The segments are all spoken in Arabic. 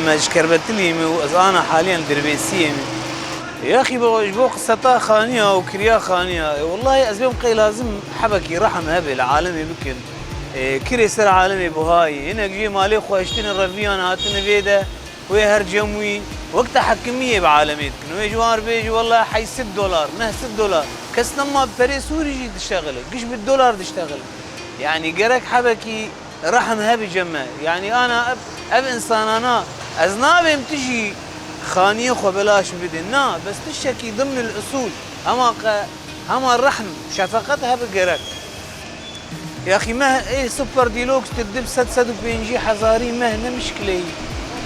ما اشكربت لي انا حاليا دربيسيه يا اخي بوجبو قصتا خانيه وكريا خانيه والله اسباب قي لازم حبكي رحم هبل عالمي بكل كري سر عالمي بهاي هنا جي مالي خوشتن الرفيان هاتن فيدا ويهر جموي وقت حكميه بعالميت كنو جوار بيجي والله حي $6 نه $6 كسنا ما بري سوري جي تشتغل قش بالدولار تشتغل يعني قرك حبكي رحم هبي جمع يعني انا اب انسان انا ازنابي تجي خانيه خو بلاش بدنا بس تشكي ضمن الاصول اما الرحم شفقتها بقرك يا اخي ما ايه سوبر ديلوكس تدب 650 حزاري مهنه مشكله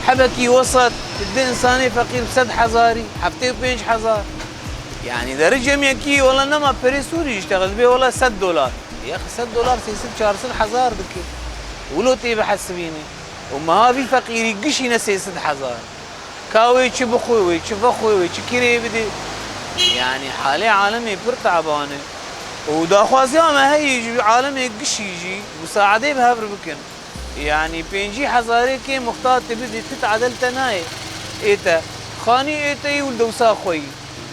حبكي وسط تدي انساني فقير بسد حزاري حفتي بينج حزار يعني درجه ميكي والله انما بري سوري يشتغل بيه والله $6 يا اخي $6 سيسد 400 حزار بك ولو تي بحسبيني وما هذي فقيري قشي نسيسد حزار كاوي بخوي وي بخوي وي كيري بدي يعني حالي عالمي بر تعبانه وداخوازي ما هي عالمي قشي يجي مساعده بهبر بكن يعني بينجي حزاري كي مختار تبدي تتعدل تناي ايتا خاني ايتا يولد وساخوي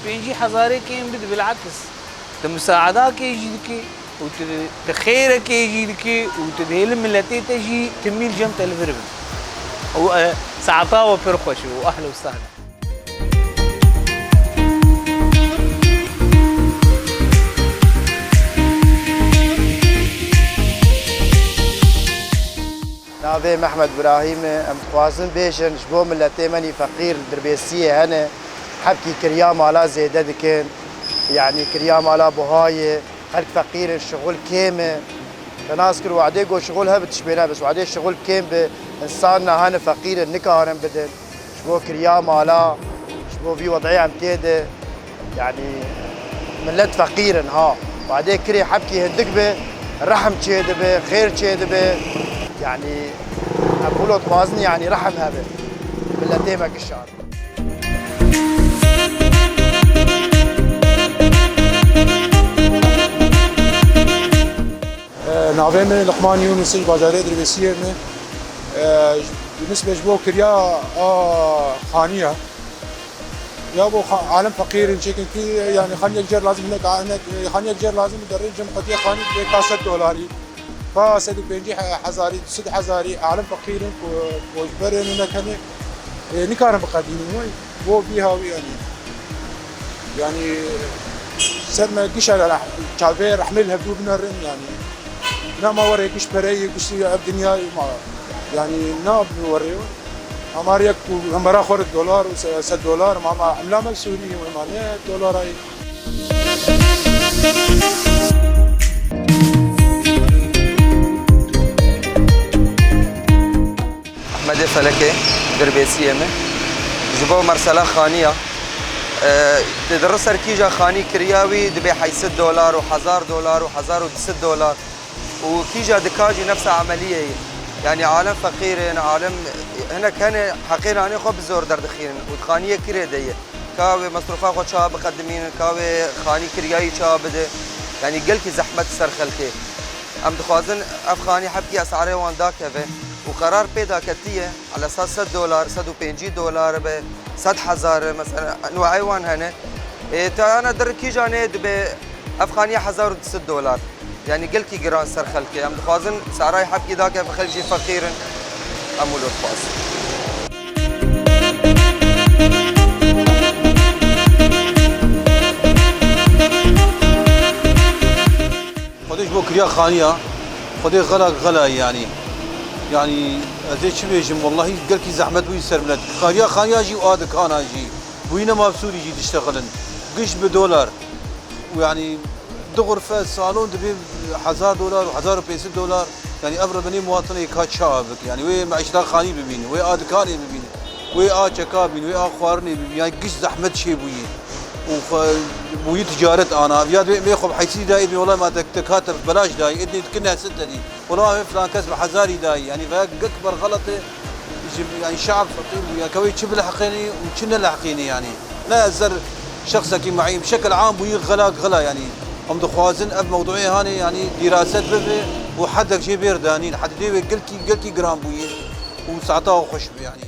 بينجي حزاري كي بدي بالعكس تمساعداك يجي لكي وتخيرك يجي لكي وتدهيل ملتي تجي تميل جمت الفربن وسعطاوة فرخوش واهلا وسهلا ناوي محمد ابراهيم ام خوازن بيجن جبو ملتي ماني فقير دربيسيه هنا حبكي كريام على زيده دكن يعني كريام على بهاي خلق فقير الشغل كيمه تناسكر وعدي جو شغل هبت شبينا بس وعدي شغل كيم بانساننا هنا فقير النكا بدل شبو كريام على شبو في وضعيه عم تيده يعني ملت فقير ها وعدي كري حبكي هندك رحم تشيدبه خير تشيدبه يعني أقوله توازن يعني رحم هذا باللتيمك الشعر ناوي لقمان يونس بازاري دربيسيه بالنسبه لجبو كريا خانيه يا ابو عالم فقير شكل كي يعني خانيه جر لازم هناك خانيه جر لازم درجه قضيه خانيه $6 فسد بينجي حزاري سد حزاري عالم فقير وجبرين هناك نكارم بقديم هو بيها يعني سد ما قش على شافير رحملها بدون الرن يعني ما وري قش بري قش الدنيا يعني ناب وريه اماريك امرا خور $1 $6 ما عملها سوري وما $1 هاي أحمد فلكي دربيسيه من جبو مرسله خانيه تدرس ركيجا خاني كرياوي دبي حي $6 $1,000 $1,000 وكيجا دكاجي نفس عمليه يعني عالم فقير عالم هنا كان حقير اني خو بزور دردخين وخانيه كريديه كاوي مصروفات خو شاب مقدمين كاوي خاني كرياي شاب يعني قلكي زحمه سرخلكي ام دخوازن افغاني حبكي اسعاره وان داكفه وقرار بيدا كتيه على اساس $6 $650 ب 100,000 مثلا انواع ايوان هنا تا انا دركي جاني ب افغانيه $1,006 يعني قلكي جران سر خلكي ام دخوازن سعراي حبكي داك بخلجي فقير امولو خاص خديش بو كريا خانيه خدي غلا يعني زي شو بيجم والله قالكي زحمه ويسر بلاد خانيه جي وادك انا جي وين ما بسوري جي تشتغلن قش $1 ويعني دغر في الصالون تبي $1,000 $1,500 يعني ابرد بني مواطني كات شابك يعني وي معيشتها خاني ببيني وي ادكاني ببيني وي اتشكابين وي اخوارني ببيني يعني قش زحمه شي بوي تجارة انا ابياد بيخو بحيثي داي والله ما تكاتب بلاش داي ادني كنا سته دي والله فلان كسب حزاري داي يعني اكبر غلط يعني شعب فقير يعني كوي تشب لحقيني وكنا لحقيني يعني لا زر شخصك معي بشكل عام بوي غلا يعني هم دخوازن اب موضوعي هاني يعني دراسات بفي وحدك شي بيردانين حد دي قلكي جرام بوي وساعتها خوش يعني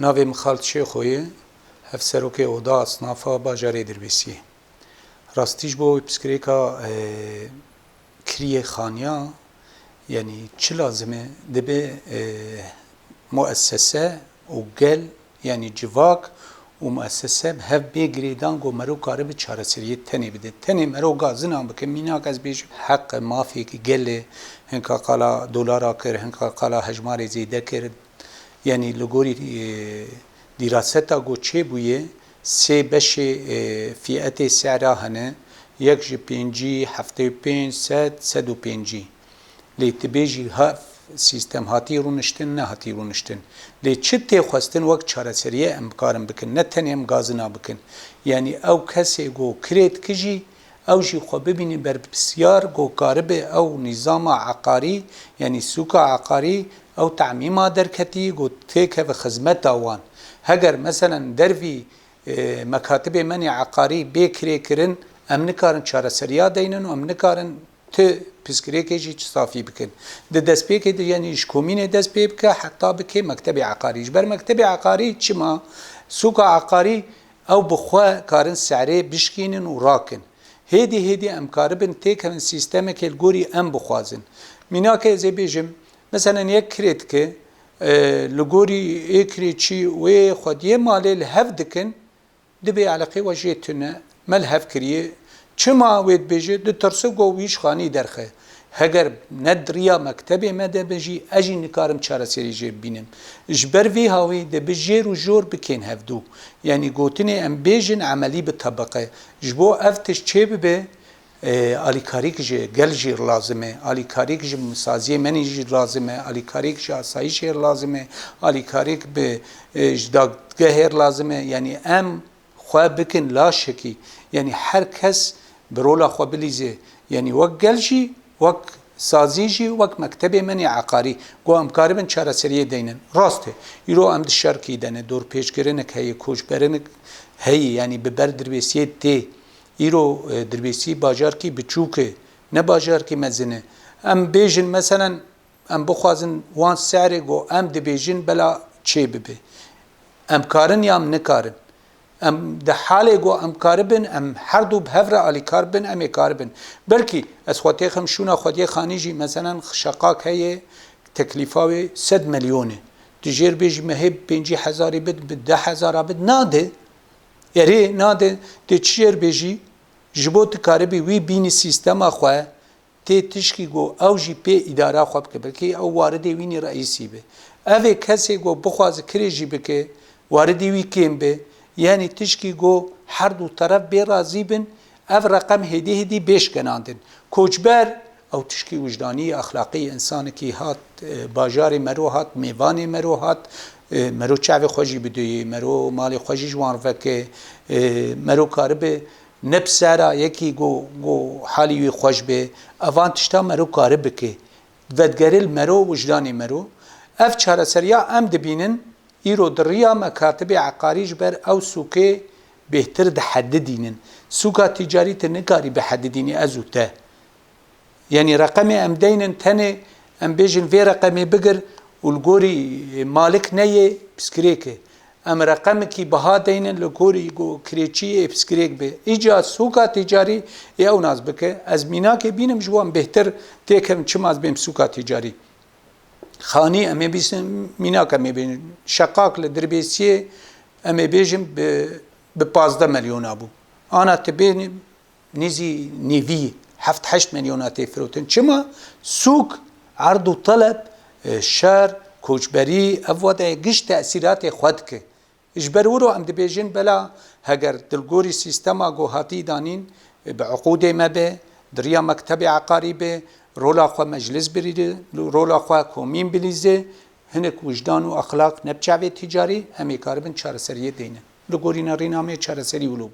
ناوی مخالط شیخوی هفسروک اودا اصنافا باجاره دربیسیه راستیش بو پسکریکا کریه خانیا یعنی چه لازمه دبه مؤسسه و گل یعنی جواک و مؤسسه هف بگریدان گو مرو کاره به چاره سریه تنی بده تنی مرو گازن هم بکن میناک از بیش حق مافی که گله هنکا قالا دولارا کر هنکا قالا هجمار زیده کرد یعنی لگوری دیراستا گو چه بویه سه بش فیعت سعره هنه یک جی پینجی هفته پینج سد و پینجی لی تبیجی هف سیستم هاتی رونشتن نه هاتی رونشتن لی چه تی خواستن وقت چاره سریه امکارم بکن نه تنی ام گازنا بکن یعنی او کسی گو کرید کجی او جی خو ببینی بر بسیار گو کاربه او نظام عقاری یعنی سوک عقاری او تعمیم درکتی گو تیکه و خدمت آوان هگر مثلا دروی مکاتب منی عقاری بکری کرن ام نکارن چاره سریا دینن و ام نکارن ته پسکری که جی صافی بکن ده دست پی که یعنی اشکومین دست پی بکه حتی بکه مکتب عقاریش بر مکتب عقاری چما سوک عقاری او بخوا کارن سعره بشکینن و راکن هیدی امکاربن تیک هم سیستم که الگوری ام بخوازن مینا که زی بیجم مثلا یک کرید که لگوری اکری چی و خودیه مالی لحف دکن دبی علاقه وجهتونه ملحف کریه چما وید بیجه دو ترسو گویش خانی درخه هگر ندریا مکتبی مده بجی اجی نکارم چاره سری جه بینم جبر وی هاوی ده بجیر و جور بکن هفدو یعنی گوتنی ام بیجن عملی به طبقه جبو افتش چه ببه آلیکاری که جه گل جیر لازمه آلیکاری که جه مسازیه منی جیر لازمه آلیکاری که جه آسایش هر لازمه آلیکاری که به جداگه هر لازمه یعنی ام خواه بکن لا شکی یعنی هر کس برولا خواه بلیزه یعنی وقت گل جی وقت سازی جی وقت مکتب منی عقاری گو امکاری بن چاره سریه دینن راسته ایرو ام دشار کی دنه دور پیش گرنک هی کوش برنک هی یعنی ببر درویسیه تی ایرو درویسی باجار کی بچوکه نه باجار کی مزنه ام بیجن مثلا ام بخوازن وان سعره گو ام دی بیجن بلا چه ببه ام کارن یا ام نکارن ام ده حاله گو ام کاربن ام هر دو بهفر علی کاربن ام کاربن بلکی از خواتی خمشونا خواتی خانیجی مثلا شقاق هی تکلیفاوی 100 میلیونه تجیر بیج مهب 50,000 بد 10,000 بد ناده یعنی ناده تی چیر بیجی جبوت کاربی وی بینی سیستم خواه تی تشکی گو او جی پی اداره خواه بکه بلکی او واردی وینی رئیسی به اوه کسی گو بخواز کریجی بکه واردی وی کم به یعنی تشکی گو هر دو طرف بی راضی بن او رقم هدی بیش گناندن کوچبر او تشکی وجدانی اخلاقی انسان کی هات باجار مرو هات میوان مرو هات مرو چاوی خوشی بدوی مرو مالی خوشی جوان فکه مرو کاربه نبسارا یکی گو حالی وی خوش به اوان تشتا مرو کاربه که ودگریل مرو وجدانی مرو اف چاره سریا ام دبینن ایرو دریا مکاتب عقاریج بر او سوکه بهتر ده حددینن سوکا تجاری تنکاری به حددینی ازوته یعنی رقم ام دینن تنه ام بیجن وی رقمی بگر والگوری مالک نیه بسکریکه ام رقم کی بها دینن لگوری گو کریچی بسکریک به ایجا سوکا تجاری او ناز بکه از مینا که بینم جوان بهتر تیکم چم از بیم سوکا تجاری خانی امی بیسن مینا که امی بین شقاق لدربیسیه امی بیجم به 15 میلیون ابو آنا تبین نیزی نیوی 7-8 میلیون تفروتن چما سوق عرض و طلب شهر کوچبری افوده گش تأثیرات خود که اجبر ورو ام دبیجن بلا هگر دلگوری سیستما گو هاتی دانین بعقود ما به دریا مکتب عقاری به رولا خو مجلس بریده رولا خو کومین بلیزه هنک وجدان و اخلاق نبچاوی تجاری همی کاربن چاره سریه دینه لگوری نرینامه چاره سری ولوب